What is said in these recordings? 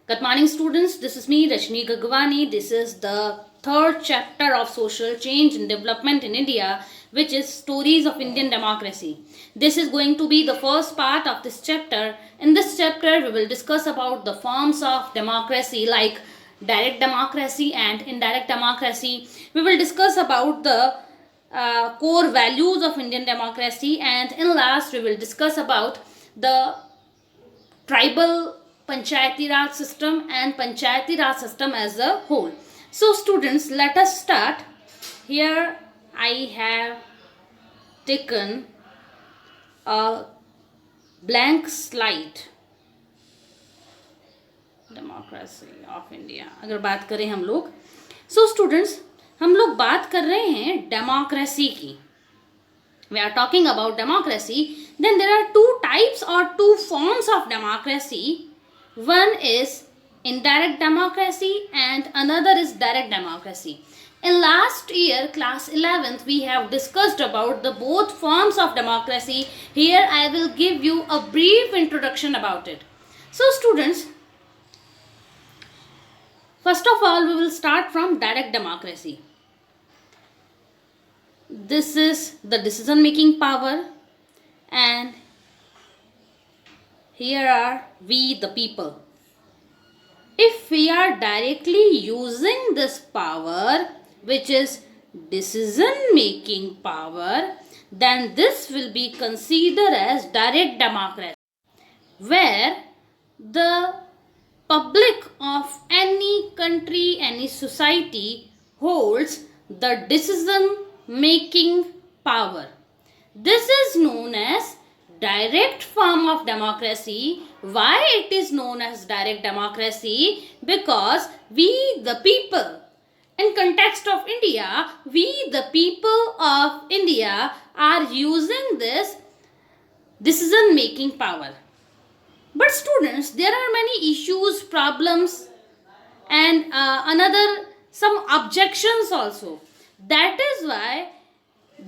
Good morning, students. This is me, Rashmi Gagwani. This is the third chapter of Social Change and Development in India, which is Stories of Indian Democracy. This is going to be the first part of this chapter. In this chapter, we will discuss about the forms of democracy like direct democracy and indirect democracy. We will discuss about the core values of Indian democracy, and in last, we will discuss about the tribal Panchayati Raj system and Panchayati Raj system as a whole. So students, let us start. Here I have taken a blank slide. Democracy of India अगर बात करें हम लोग, so students हम लोग बात कर रहे हैं डेमोक्रेसी की. We are talking about democracy. Then there are two types or two forms of democracy. One is indirect democracy and another is direct democracy. In last year, class 11th, we have discussed about the both forms of democracy. Here I will give you a brief introduction about it. So students, first of all, we will start from direct democracy. This is the decision making power, and here are we the people. If we are directly using this power, which is decision making power, then this will be considered as direct democracy, where the public of any country, any society holds the decision making power. This is known as direct form of democracy. Why it is known as direct democracy? Because we the people, in context of India, we the people of India are using this decision making power. But students, there are many issues, problems, and some objections also. That is why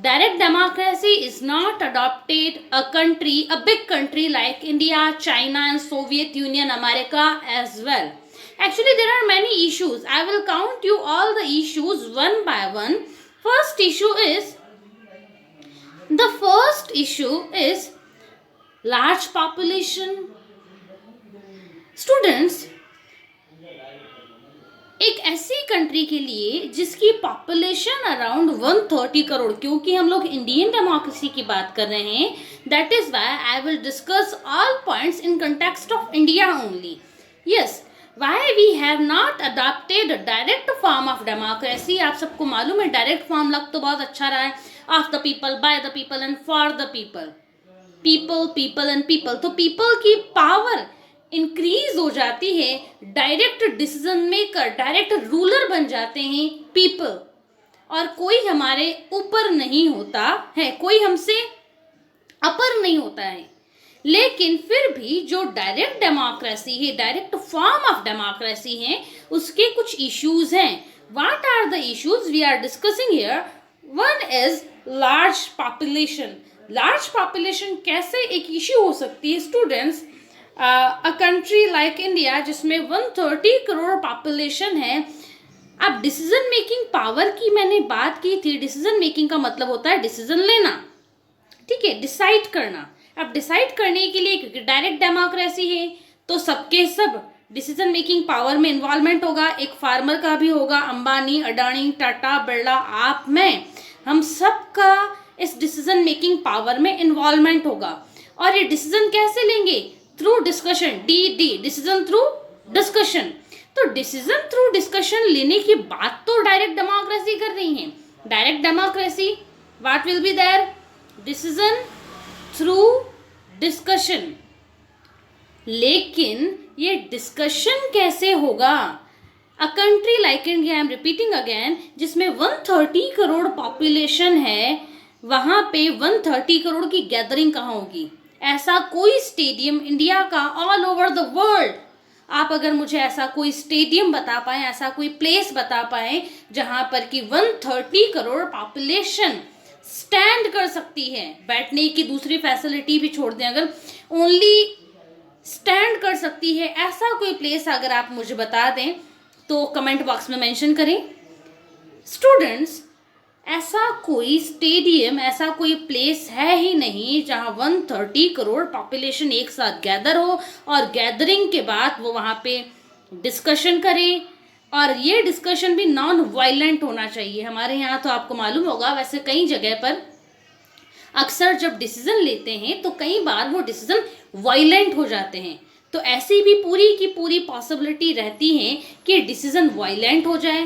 direct democracy is not adopted a big country like India, China and Soviet Union, America as well. Actually, there are many issues. I will count you all the issues one by one. First issue is large population. Students, एक ऐसी country के लिए जिसकी population around 130 crore, क्योंकि हम लोग Indian democracy की बात कर रहे हैं, that is why I will discuss all points in context of India only. Yes, why we have not adopted direct form of democracy. आप सबको मालूम है डायरेक्ट फॉर्म लग तो बहुत अच्छा रहा है, of the people, by the people and for the people. People and people, तो पीपल की पावर इंक्रीज हो जाती है. Direct decision maker, direct ruler बन जाते हैं पीपल, और कोई हमारे ऊपर नहीं होता है, कोई हमसे अपर नहीं होता है. लेकिन फिर भी जो डायरेक्ट डेमोक्रेसी है, डायरेक्ट फॉर्म ऑफ डेमोक्रेसी है, उसके कुछ इश्यूज हैं. What are the issues we are discussing here? One is large population. Large population कैसे एक इश्यू हो सकती है students? A country like India जिसमें 130 करोड़ पॉपुलेशन है. अब डिसीजन मेकिंग पावर की मैंने बात की थी. डिसीजन मेकिंग का मतलब होता है डिसीजन लेना, ठीक है, डिसाइड करना. अब डिसाइड करने के लिए, क्योंकि डायरेक्ट डेमोक्रेसी है, तो सबके सब डिसीजन मेकिंग पावर में इन्वॉल्वमेंट होगा. एक फार्मर का भी होगा, अंबानी, अडानी, टाटा, बिरला, आप, मैं, हम सबका इस डिसीजन मेकिंग पावर में इन्वॉल्वमेंट होगा. और ये डिसीजन कैसे लेंगे? Through discussion. The decision through discussion. तो डिसीजन थ्रू डिस्कशन लेने की बात तो डायरेक्ट डेमोक्रेसी कर रही है. Direct democracy what will be there? Decision through discussion. लेकिन ये डिस्कशन कैसे होगा? A country like India, I am repeating again, जिसमें 130 करोड़ पॉपुलेशन है, वहां पे 130 करोड़ की गैदरिंग कहाँ होगी? ऐसा कोई स्टेडियम इंडिया का ऑल ओवर द वर्ल्ड, आप अगर मुझे ऐसा कोई स्टेडियम बता पाएं, ऐसा कोई प्लेस बता पाएं जहां पर कि 130 करोड़ पॉपुलेशन स्टैंड कर सकती है, बैठने की दूसरी फैसिलिटी भी छोड़ दें, अगर ओनली स्टैंड कर सकती है, ऐसा कोई प्लेस अगर आप मुझे बता दें तो कमेंट बॉक्स में मेंशन करें। स्टूडेंट्स, ऐसा कोई स्टेडियम, ऐसा कोई प्लेस है ही नहीं जहां 130 करोड़ पॉपुलेशन एक साथ गैदर हो और गैदरिंग के बाद वो वहां पे डिस्कशन करें, और ये डिस्कशन भी नॉन वायलेंट होना चाहिए। हमारे यहाँ तो आपको मालूम होगा, वैसे कई जगह पर अक्सर जब डिसीजन लेते हैं तो कई बार वो डिसीजन वायलेंट हो जाते हैं, तो ऐसी भी पूरी की पूरी पॉसिबिलिटी रहती है कि डिसीजन वायलेंट हो जाए।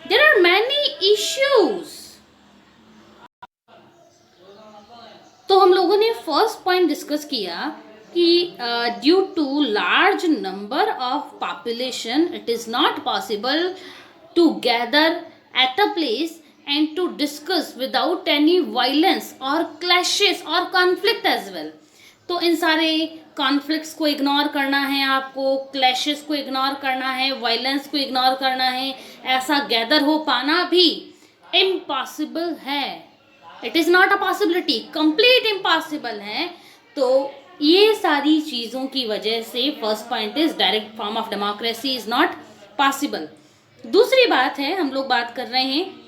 There are many issues. तो हम लोगों ने फर्स्ट पॉइंट डिस्कस किया कि due to large number of population it is not possible to gather at a place and to discuss without any violence or clashes or conflict as well। तो इन सारे conflicts को ignore करना है आपको, clashes को ignore करना है, violence को इग्नोर करना है, ऐसा गैदर हो पाना भी इम्पॉसिबल है। It is not a possibility, complete impossible है। तो ये सारी चीज़ों की वजह से first point is direct form of democracy is not possible. दूसरी बात है, हम लोग बात कर रहे हैं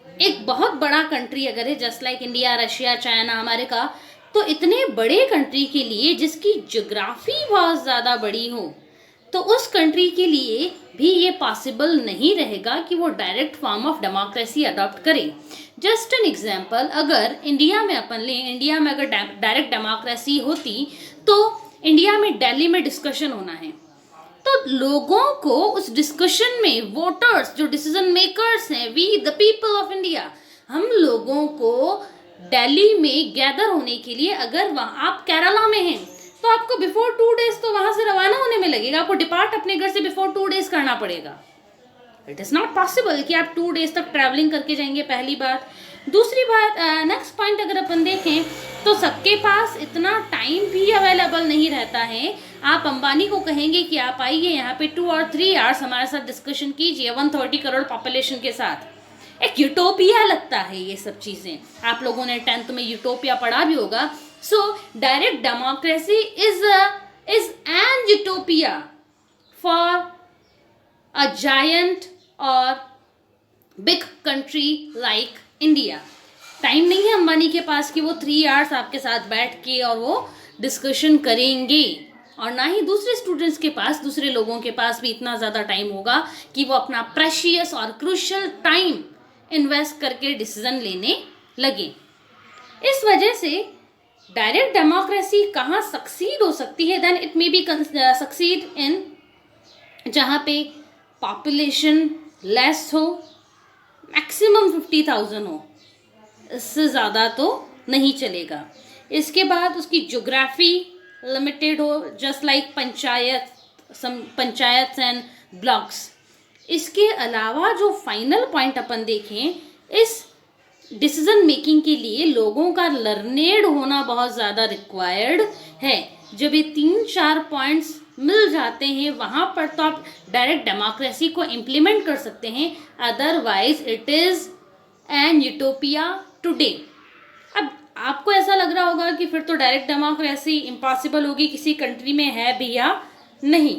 एक बहुत बड़ा कंट्री अगर है, just like India, Russia, China, America, तो इतने बड़े कंट्री के लिए जिसकी ज्योग्राफी बहुत ज़्यादा बड़ी हो, तो उस कंट्री के लिए भी ये पॉसिबल नहीं रहेगा कि वो direct form of democracy adopt करे। जस्ट एन एग्जांपल, अगर इंडिया में अपन लें, इंडिया में अगर डायरेक्ट डेमोक्रेसी होती तो इंडिया में दिल्ली में डिस्कशन होना है, तो लोगों को उस डिस्कशन में, वोटर्स जो डिसीजन मेकर्स हैं, we the people of India, हम लोगों को दिल्ली में गैदर होने के लिए, अगर वहाँ आप केरला में हैं तो आपको बिफोर 2 डेज तो वहाँ से रवाना होने में लगेगा, आपको डिपार्ट अपने घर से बिफोर 2 डेज करना पड़ेगा। इट इज़ नॉट पॉसिबल कि आप 2 डेज तक ट्रैवलिंग करके जाएंगे, पहली बात। दूसरी बात, नेक्स्ट पॉइंट अगर अपन देखें तो सबके पास इतना टाइम भी अवेलेबल नहीं रहता है। आप अंबानी को कहेंगे कि आप आइए यहाँ पे 2 और 3 आवर्स हमारे साथ डिस्कशन कीजिए 130 करोड़ पॉपुलेशन के साथ, एक यूटोपिया लगता है ये सब चीज़ें। आप लोगों ने 10th में यूटोपिया पढ़ा भी होगा। So direct democracy is an utopia for a giant or big country like India. Time नहीं है अंबानी के पास कि वो 3 आवर्स आपके साथ बैठ के और वो डिस्कशन करेंगे, और ना ही दूसरे स्टूडेंट्स के पास, दूसरे लोगों के पास भी इतना ज़्यादा टाइम होगा कि वो अपना प्रेशियस और क्रूशियल टाइम इन्वेस्ट करके डिसीजन लेने लगे। इस वजह से डायरेक्ट डेमोक्रेसी कहाँ सक्सीड हो सकती है, then it may be succeed in जहाँ पे पॉपुलेशन लेस हो, मैक्सिमम 50,000 हो, इससे ज़्यादा तो नहीं चलेगा। इसके बाद उसकी ज्योग्राफी लिमिटेड हो, just like panchayat and blocks. इसके अलावा जो फाइनल पॉइंट अपन देखें, इस डिसीजन मेकिंग के लिए लोगों का लर्नेड होना बहुत ज़्यादा रिक्वायर्ड है। जब ये 3-4 पॉइंट्स मिल जाते हैं वहाँ पर तो आप डायरेक्ट डेमोक्रेसी को इम्प्लीमेंट कर सकते हैं, otherwise it is an utopia today. अब आपको ऐसा लग रहा होगा कि फिर तो डायरेक्ट डेमोक्रेसी इम्पॉसिबल होगी, किसी कंट्री में है भी या नहीं।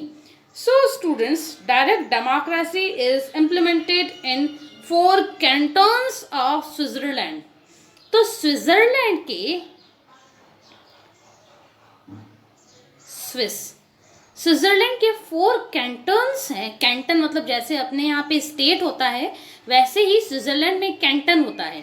So students, direct democracy is implemented in 4 cantons of Switzerland. तो स्विट्जरलैंड के स्विट्जरलैंड के 4 कैंटन्स हैं। कैंटन मतलब जैसे अपने यहाँ पे स्टेट होता है, वैसे ही स्विट्जरलैंड में कैंटन होता है।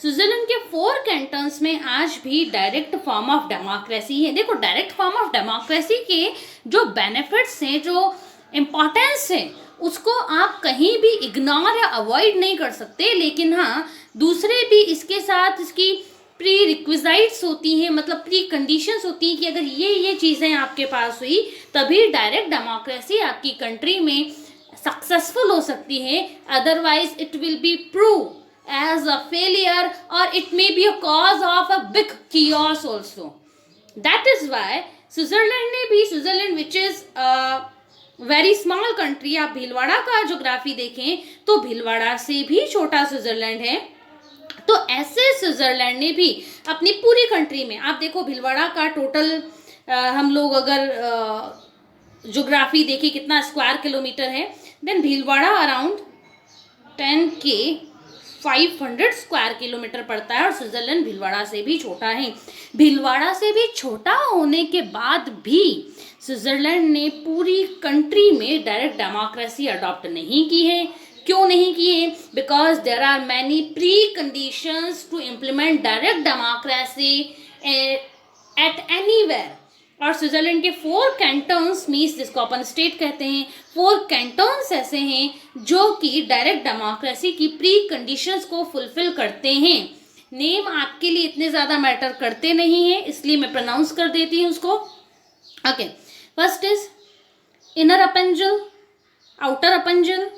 स्विट्जरलैंड के 4 कैंटन्स में आज भी डायरेक्ट फॉर्म ऑफ डेमोक्रेसी है। देखो, डायरेक्ट फॉर्म ऑफ डेमोक्रेसी के जो बेनिफिट्स हैं, जो इम्पोर्टेंस है, उसको आप कहीं भी इग्नोर या अवॉइड नहीं कर सकते। लेकिन हाँ, दूसरे भी इसके साथ इसकी प्री रिक्विजाइट्स होती हैं, मतलब प्री कंडीशंस होती हैं कि अगर ये चीज़ें आपके पास हुई तभी डायरेक्ट डेमोक्रेसी आपकी कंट्री में सक्सेसफुल हो सकती है, otherwise it will be prove as a failure or it may be a cause of a big chaos also. That is why Switzerland which is a very small country, आप भीलवाड़ा का geography देखें तो भीलवाड़ा से भी छोटा स्विट्जरलैंड है। तो ऐसे स्विट्जरलैंड ने भी अपनी पूरी कंट्री में, आप देखो भीलवाड़ा का टोटल हम लोग अगर ज्योग्राफी देखें कितना स्क्वायर किलोमीटर है, then Bhilwara around 10K 500 square kilometre पड़ता है और स्विट्जरलैंड भीलवाड़ा से भी छोटा है। भीलवाड़ा से भी छोटा होने के बाद भी स्विट्जरलैंड ने पूरी कंट्री में डायरेक्ट डेमोक्रेसी अडॉप्ट नहीं की है। क्यों नहीं की है? Because there are many pre conditions to implement direct democracy at anywhere. और स्विट्जरलैंड के 4 कैंटन्स मीन्स जिसको अपन स्टेट कहते हैं, 4 कैंटन्स ऐसे हैं जो कि डायरेक्ट डेमोक्रेसी की प्री कंडीशंस को फुलफिल करते हैं। नेम आपके लिए इतने ज़्यादा मैटर करते नहीं हैं, इसलिए मैं प्रोनाउंस कर देती हूँ उसको। Okay, first is Inner Appenzell, Outer Appenzell,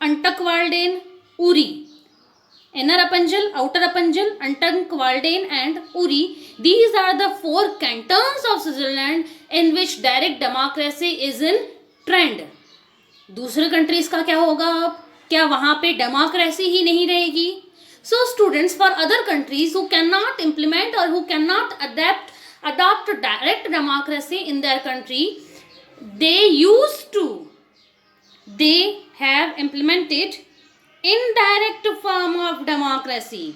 Unterwalden, Uri. Inner Appenzell, Outer Appenzell, Unterwalden and Uri. These are the 4 cantons of Switzerland in which direct democracy is in trend. दूसरे कंट्रीज का क्या होगा अब? क्या वहाँ पे डेमोक्रेसी ही नहीं रहेगी? So students, for other countries who cannot implement or who cannot adopt direct democracy in their country, they have implemented indirect form of democracy.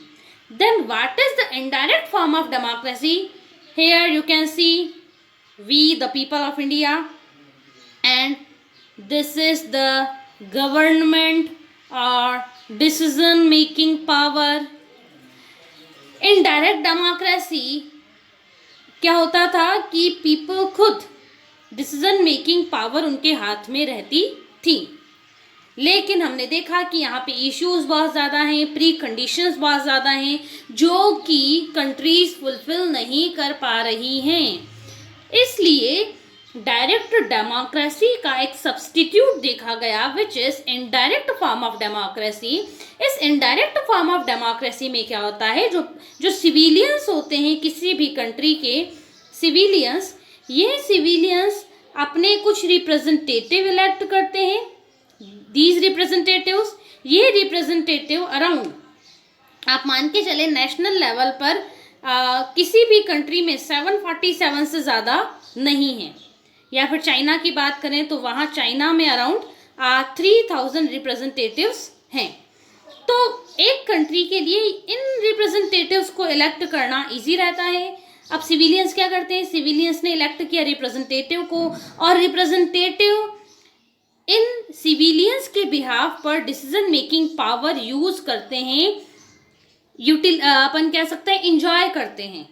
Then what is the indirect form of democracy? Here you can see we the people of India, and this is the government or decision making power. Indirect democracy क्या होता था कि people खुद decision making power उनके हाथ में रहती थी, लेकिन हमने देखा कि यहाँ पे इश्यूज बहुत ज़्यादा हैं, प्री कंडीशंस बहुत ज़्यादा हैं जो कि कंट्रीज फुलफिल नहीं कर पा रही हैं। इसलिए डायरेक्ट डेमोक्रेसी का एक सब्स्टिट्यूट देखा गया which is indirect form of democracy. इस इनडायरेक्ट फॉर्म ऑफ डेमोक्रेसी में क्या होता है, जो सिविलियंस होते हैं किसी भी कंट्री के सिविलियंस, ये सिविलियंस अपने कुछ रिप्रेजेंटेटिव इलेक्ट करते हैं। These representatives, ये रिप्रेजेंटेटिव अराउंड आप मान के चले नेशनल लेवल पर किसी भी कंट्री में 747 से ज़्यादा नहीं है। या फिर चाइना की बात करें तो वहाँ चाइना में अराउंड 3000 रिप्रेजेंटेटिव्स हैं। तो एक कंट्री के लिए इन रिप्रेजेंटेटिव्स को इलेक्ट करना इजी रहता है। अब सिविलियंस क्या करते हैं, सिविलियंस ने इलेक्ट किया रिप्रेजेंटेटिव को, और रिप्रेजेंटेटिव इन सिविलियंस के बिहाफ पर डिसीजन मेकिंग पावर यूज करते हैं, अपन कह सकते हैं इंजॉय करते हैं।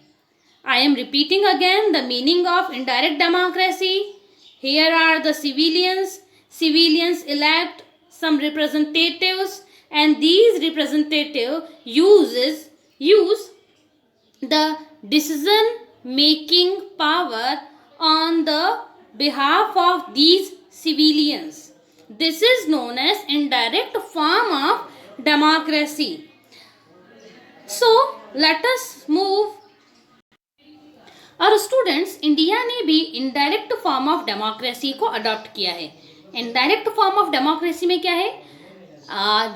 I am repeating again the meaning of indirect democracy. Here are the civilians elect some representatives and these representative use the decision making power on the behalf of these civilians. This is known as indirect form of democracy. So let us move. और students, India ने भी indirect form of democracy को adopt किया है। Indirect form of democracy में क्या है,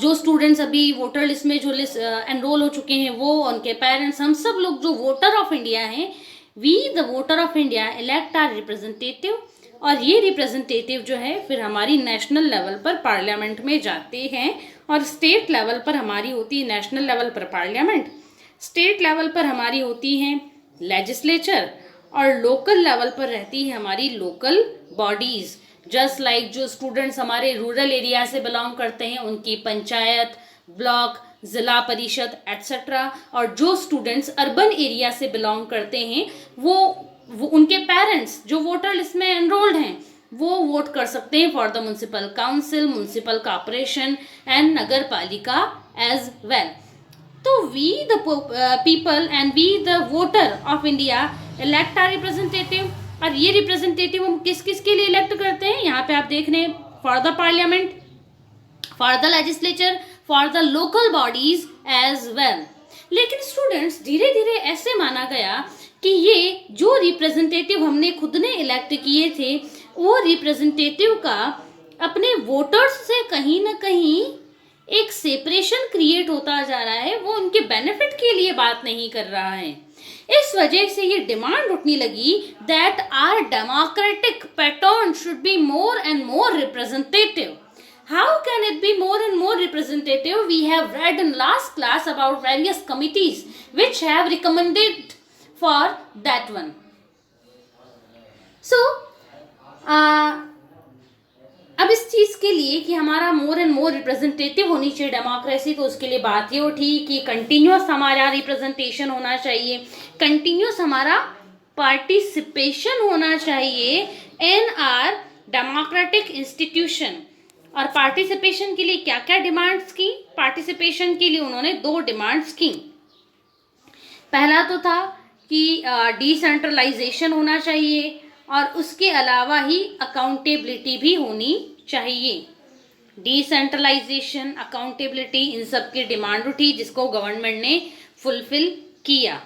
जो स्टूडेंट्स अभी वोटर लिस्ट में जो एनरोल हो चुके हैं वो, उनके पेरेंट्स, हम सब लोग जो वोटर ऑफ इंडिया हैं, we the voter of India elect our representative, और ये रिप्रेजेंटेटिव जो है फिर हमारी नेशनल लेवल पर पार्लियामेंट में जाते हैं, और स्टेट लेवल पर हमारी होती है, नेशनल लेवल पर पार्लियामेंट, स्टेट लेवल पर हमारी होती है लेजिस्लेचर, और लोकल लेवल पर रहती है हमारी लोकल बॉडीज। जस्ट लाइक जो स्टूडेंट्स हमारे रूरल एरिया से बिलोंग करते हैं उनकी पंचायत, ब्लॉक, जिला परिषद एट्सेट्रा, और जो स्टूडेंट्स अर्बन एरिया से बिलोंग करते हैं वो उनके पेरेंट्स जो वोटर लिस्ट में एनरोल्ड हैं वो वोट कर सकते हैं for the municipal council, municipal corporation and nagar palika as well. तो we the people and we the voter of India elect our representative, और ये रिप्रेजेंटेटिव हम किस किस के लिए इलेक्ट करते हैं, यहाँ पे आप देख रहे हैं, for the parliament, for the legislature, for the local bodies as well. लेकिन स्टूडेंट्स, धीरे धीरे ऐसे माना गया कि ये जो रिप्रेजेंटेटिव हमने खुद ने इलेक्ट किए थे वो रिप्रेजेंटेटिव का अपने वोटर्स से कहीं ना कहीं एक सेपरेशन क्रिएट होता जा रहा है, वो उनके बेनिफिट के लिए बात नहीं कर रहा है। इस वजह से ये डिमांड उठने लगी that our democratic pattern should be more and more representative. How can it be more and more representative? We have read in last class about various committees which have recommended for that one. So, अब इस चीज़ के लिए कि हमारा मोर and more representative होनी चाहिए democracy, तो उसके लिए बात ये उठी कि कंटिन्यूस हमारा रिप्रेजेंटेशन होना चाहिए, कंटिन्यूस हमारा पार्टिसिपेशन होना चाहिए इन आर डेमोक्रेटिक इंस्टीट्यूशन. और पार्टिसिपेशन के लिए क्या क्या डिमांड्स की? पार्टिसिपेशन के लिए उन्होंने 2 डिमांड्स की. पहला तो था कि डिसेंट्रलाइजेशन होना चाहिए और उसके अलावा ही अकाउंटेबिलिटी भी होनी चाहिए. डिसेंट्रलाइजेशन, अकाउंटेबिलिटी, इन सब की डिमांड उठी जिसको गवर्नमेंट ने फुलफिल किया.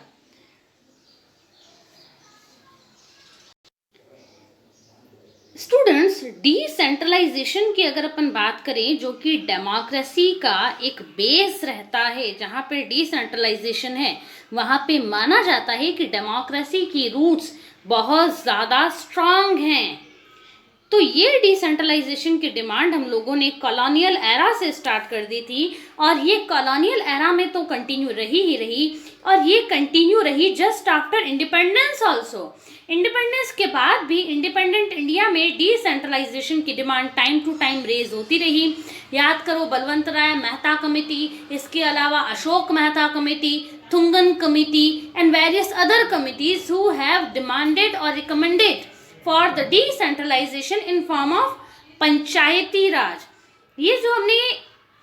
स्टूडेंट्स, डिसेंट्रलाइजेशन की अगर अपन बात करें, जो कि डेमोक्रेसी का एक बेस रहता है, जहाँ पे डिसेंट्रलाइजेशन है वहाँ पे माना जाता है कि डेमोक्रेसी की रूट्स बहुत ज़्यादा स्ट्रांग हैं. तो ये डिसेंट्रलाइजेशन की डिमांड हम लोगों ने कॉलोनियल एरा से स्टार्ट कर दी थी और ये कॉलोनियल एरा में तो कंटिन्यू रही ही रही और ये कंटिन्यू रही just after independence also. Independence के बाद भी इंडिपेंडेंट इंडिया में डिसेंट्रलाइजेशन की demand time to time raise होती रही. याद करो बलवंत राय मेहता कमेटी, इसके अलावा Ashok Mehta committee, Thungon committee and various other committees who have demanded और recommended for the decentralisation in form of Panchayati Raj. ये जो हमने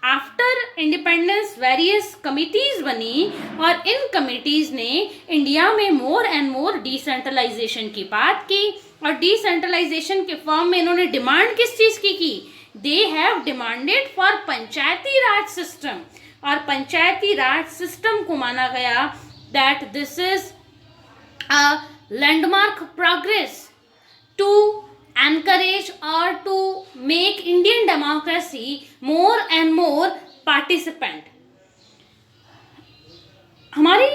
आफ्टर इंडिपेंडेंस वेरियस कमिटीज बनी और इन कमिटीज ने इंडिया में मोर एंड मोर डिसेंट्रलाइजेशन की बात की और डिसेंट्रलाइजेशन के फॉर्म में इन्होंने डिमांड किस चीज़ की? They have demanded for Panchayati Raj system. और पंचायती राज सिस्टम को माना गया that this is a landmark progress to encourage or to make Indian democracy more and more participant. हमारी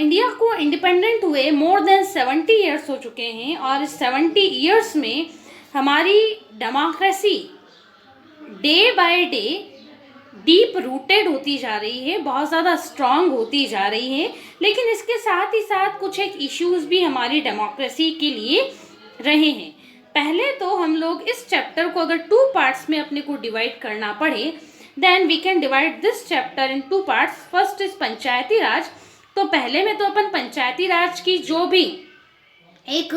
इंडिया को इंडिपेंडेंट हुए मोर देन 70 ईयर्स हो चुके हैं और इस 70 ईयर्स में हमारी democracy day by day deep rooted होती जा रही है, बहुत ज़्यादा स्ट्रांग होती जा रही है. लेकिन इसके साथ ही साथ कुछ एक इश्यूज भी हमारी डेमोक्रेसी के लिए रहे हैं. पहले तो हम लोग इस चैप्टर को अगर 2 पार्ट्स में अपने को डिवाइड करना पड़े, then we can divide this chapter in 2 parts. First is Panchayati Raj. तो पहले में तो अपन पंचायती राज की जो भी एक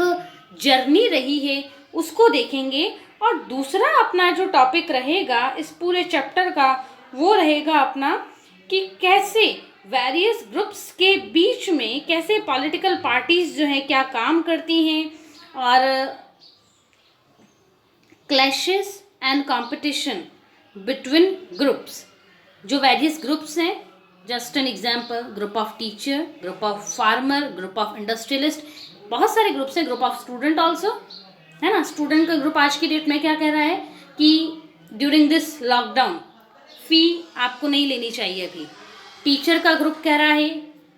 जर्नी रही है उसको देखेंगे और दूसरा अपना जो टॉपिक रहेगा इस पूरे चैप्टर का वो रहेगा अपना कि कैसे वेरियस ग्रुप्स के बीच में कैसे पॉलिटिकल पार्टीज जो हैं क्या काम करती हैं और clashes and competition between groups. जो वेरियस ग्रुप्स हैं, just an example, group of teacher, group of farmer, group of industrialist, बहुत सारे ग्रुप्स हैं. ग्रुप ऑफ स्टूडेंट ऑल्सो है ना. स्टूडेंट का ग्रुप आज की डेट में क्या कह रहा है कि ड्यूरिंग दिस लॉकडाउन फी आपको नहीं लेनी चाहिए थी. टीचर का ग्रुप कह रहा है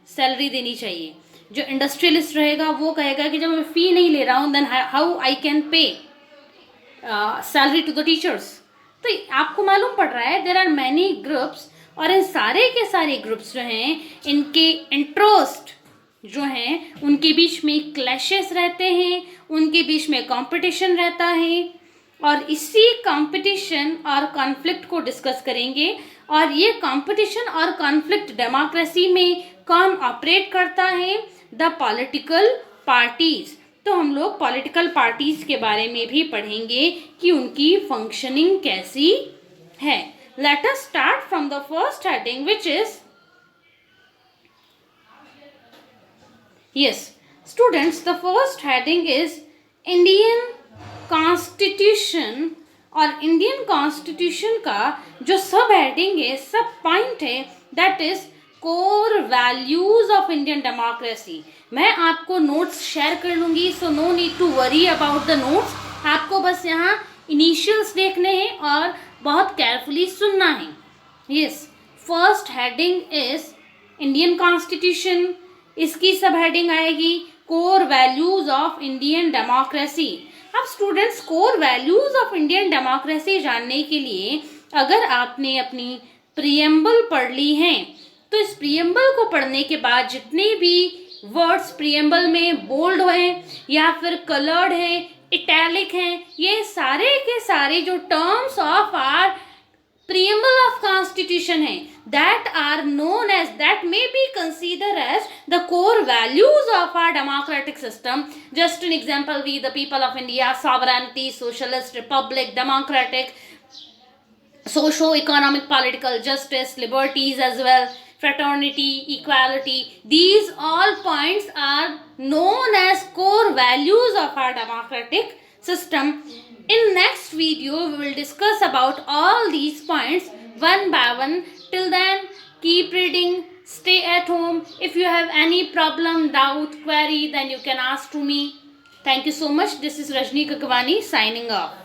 सैलरी देनी चाहिए. जो इंडस्ट्रियलिस्ट रहेगा वो कहेगा कि जब मैं फ़ी नहीं ले रहा हूँ then how I can pay salary to the teachers. तो आपको मालूम पड़ रहा है देयर आर मैनी ग्रुप्स और इन सारे के सारे ग्रुप्स जो हैं इनके इंटरेस्ट जो हैं उनके बीच में क्लैशेस रहते हैं, उनके बीच में कंपटीशन रहता है और इसी कंपटीशन और कॉन्फ्लिक्ट को डिस्कस करेंगे. और ये कंपटीशन और कॉन्फ्लिक्ट डेमोक्रेसी में कौन ऑपरेट करता है? The political parties. तो हम लोग पॉलिटिकल पार्टीज के बारे में भी पढ़ेंगे कि उनकी फंक्शनिंग कैसी है. Let us start from the first heading which is yes students, the first heading is Indian constitution. और इंडियन कॉन्स्टिट्यूशन का जो सब हेडिंग है, सब पॉइंट है, that is core values of Indian democracy. मैं आपको notes share कर लूँगी, so no need to worry about the notes. आपको बस यहाँ इनिशियल्स देखने हैं और बहुत केयरफुली सुनना है. Yes, first heading is Indian constitution, इसकी सब हेडिंग आएगी core values of Indian democracy. अब students, core values of Indian democracy जानने के लिए अगर आपने अपनी प्रियम्बल पढ़ ली हैं तो इस प्रियम्बल को पढ़ने के बाद जितने भी वर्ड्स प्रियम्बल में बोल्ड हैं या फिर कलर्ड हैं, इटैलिक हैं, ये सारे के सारे जो terms of our preamble of constitution है, that are known as, that may be considered as the core values of our democratic system. Just an example, we the people of India, sovereignty, socialist republic, democratic, socio-economic, political justice, liberties as well, fraternity, equality, these all points are known as core values of our democratic system. In next video, we will discuss about all these points one by one. Till then, keep reading, stay at home. If you have any problem, doubt, query, then you can ask to me. Thank you so much. This is Rajni Kakwani signing off.